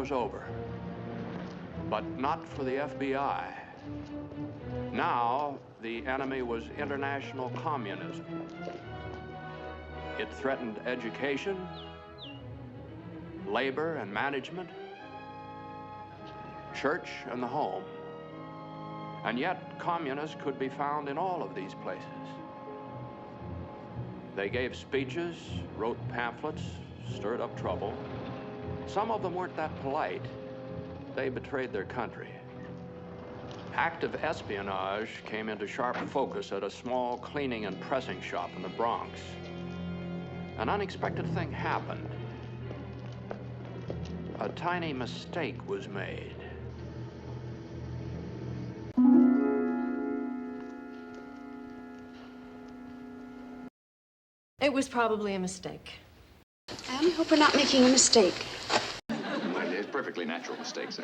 was over, but not for the FBI. Now, the enemy was international communism. It threatened education, labor and management, church and the home. And yet, communists could be found in all of these places. They gave speeches, wrote pamphlets, stirred up trouble. Some of them weren't that polite. They betrayed their country. Active espionage came into sharp focus at a small cleaning and pressing shop in the Bronx. An unexpected thing happened. A tiny mistake was made. It was probably a mistake. I only hope we're not making a mistake. It's perfectly natural mistakes.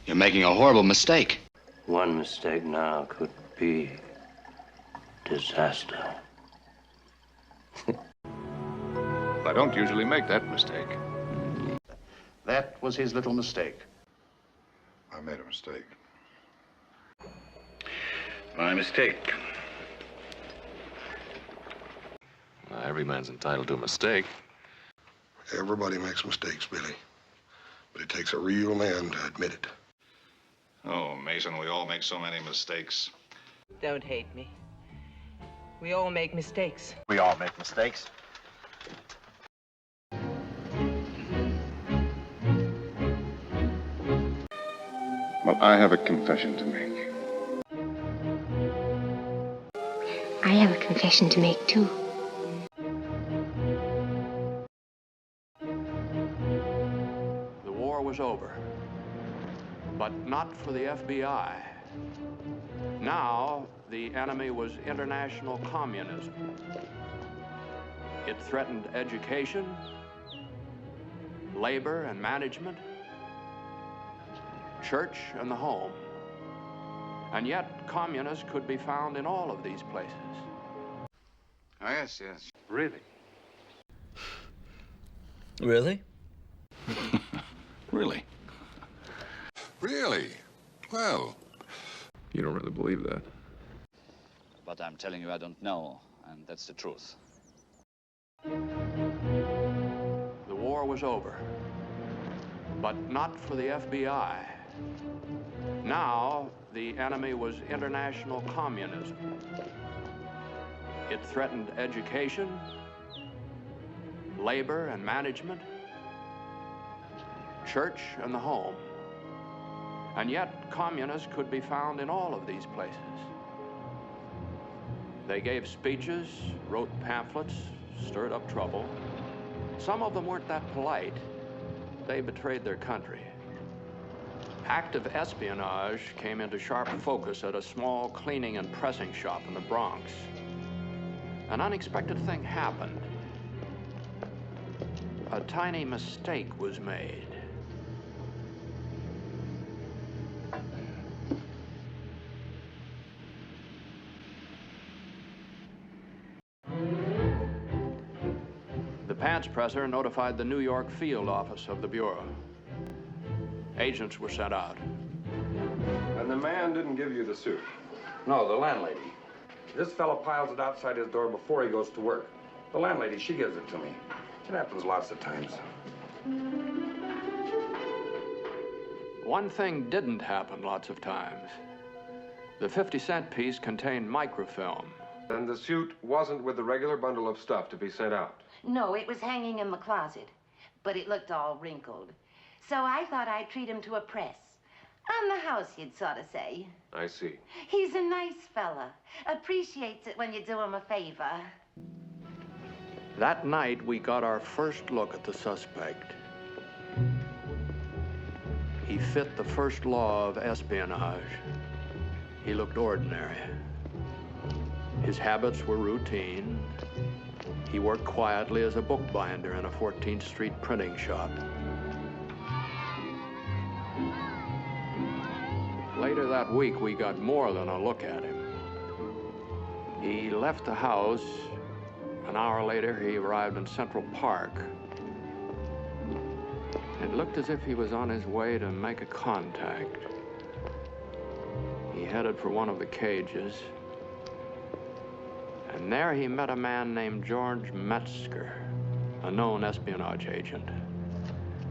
You're making a horrible mistake. One mistake now could be disaster. I don't usually make that mistake. That was his little mistake. I made a mistake. My mistake. Every man's entitled to a mistake. Everybody makes mistakes, Billy. But it takes a real man to admit it. Oh, Mason, we all make so many mistakes. Don't hate me. We all make mistakes. We all make mistakes. Well, I have a confession to make. I have a confession to make, too. The war was over, but not for the FBI. Now, the enemy was international communism. It threatened education, labor and management, church and the home. And yet, communists could be found in all of these places. Oh, yes. Really? Really? Really? Really? Well. You don't really believe that. But I'm telling you I don't know, and that's the truth. The war was over, but not for the FBI. Now, the enemy was international communism. It threatened education, labor and management, church and the home. And yet, communists could be found in all of these places. They gave speeches, wrote pamphlets, stirred up trouble. Some of them weren't that polite. They betrayed their country. Active espionage came into sharp focus at a small cleaning and pressing shop in the Bronx. An unexpected thing happened. A tiny mistake was made. The pants presser notified the New York field office of the Bureau. Agents were sent out. And the man didn't give you the suit? No, the landlady. This fella piles it outside his door before he goes to work. The landlady, she gives it to me. It happens lots of times. One thing didn't happen lots of times. The 50-cent piece contained microfilm. And the suit wasn't with the regular bundle of stuff to be sent out? No, it was hanging in the closet, but it looked all wrinkled. So I thought I'd treat him to a press. On the house, you'd sort of say. I see. He's a nice fella. Appreciates it when you do him a favor. That night, we got our first look at the suspect. He fit the first law of espionage. He looked ordinary. His habits were routine. He worked quietly as a bookbinder in a 14th Street printing shop. Later that week, we got more than a look at him. He left the house. An hour later, he arrived in Central Park. And It looked as if he was on his way to make a contact. He headed for one of the cages. And there he met a man named George Metzger, a known espionage agent.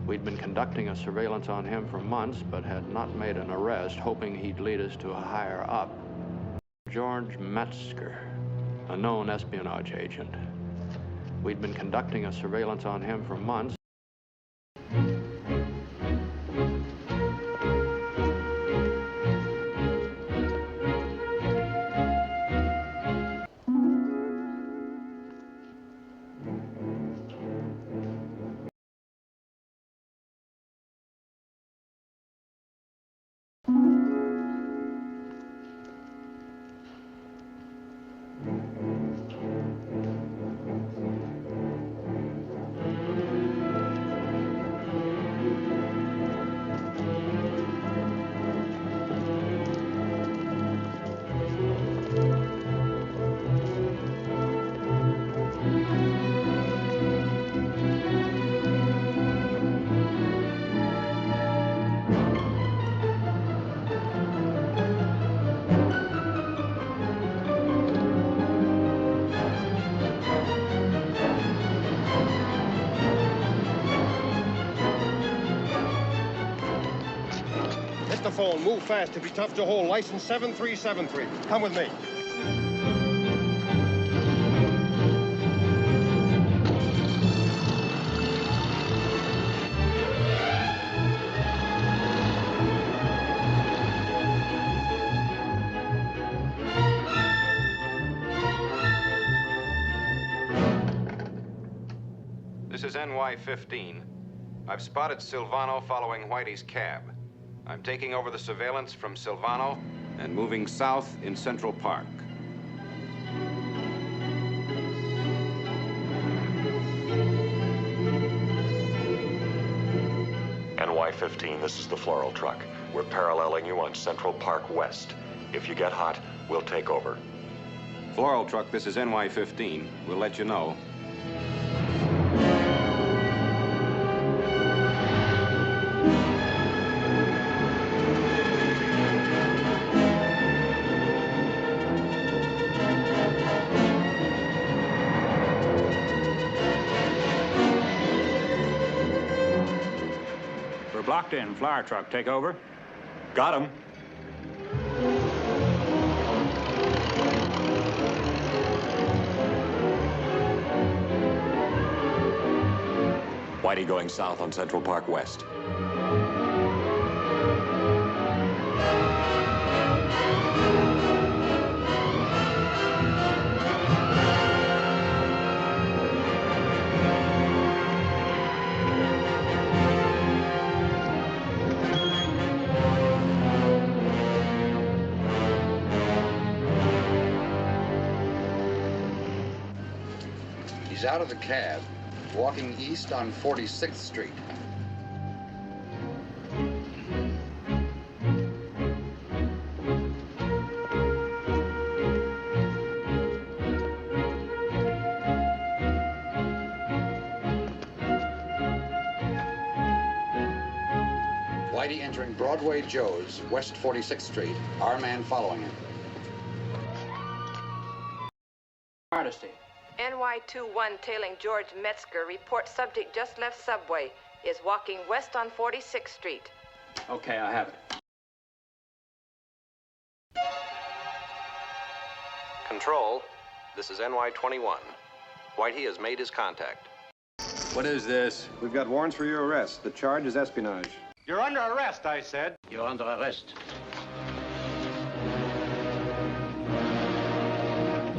We'd been conducting a surveillance on him for months, but had not made an arrest, hoping he'd lead us to a higher up. George Metzger, a known espionage agent. We'd been conducting a surveillance on him for months. Phone. Move fast. It'll be tough to hold. License 7373. Come with me. This is NY-15. I've spotted Silvano following Whitey's cab. I'm taking over the surveillance from Silvano and moving south in Central Park. NY-15, this is the floral truck. We're paralleling you on Central Park West. If you get hot, we'll take over. Floral truck, this is NY-15. We'll let you know. Blocked in. Flower truck, take over. Got him. Whitey going south on Central Park West. He's out of the cab, walking east on 46th Street. Whitey entering Broadway Joe's, West 46th Street. Our man following him. Hardesty. NY-21 tailing George Metzger reports subject just left subway, is walking west on 46th Street. Okay, I have it. Control, this is NY-21. Whitey has made his contact. What is this? We've got warrants for your arrest. The charge is espionage. You're under arrest, I said. You're under arrest.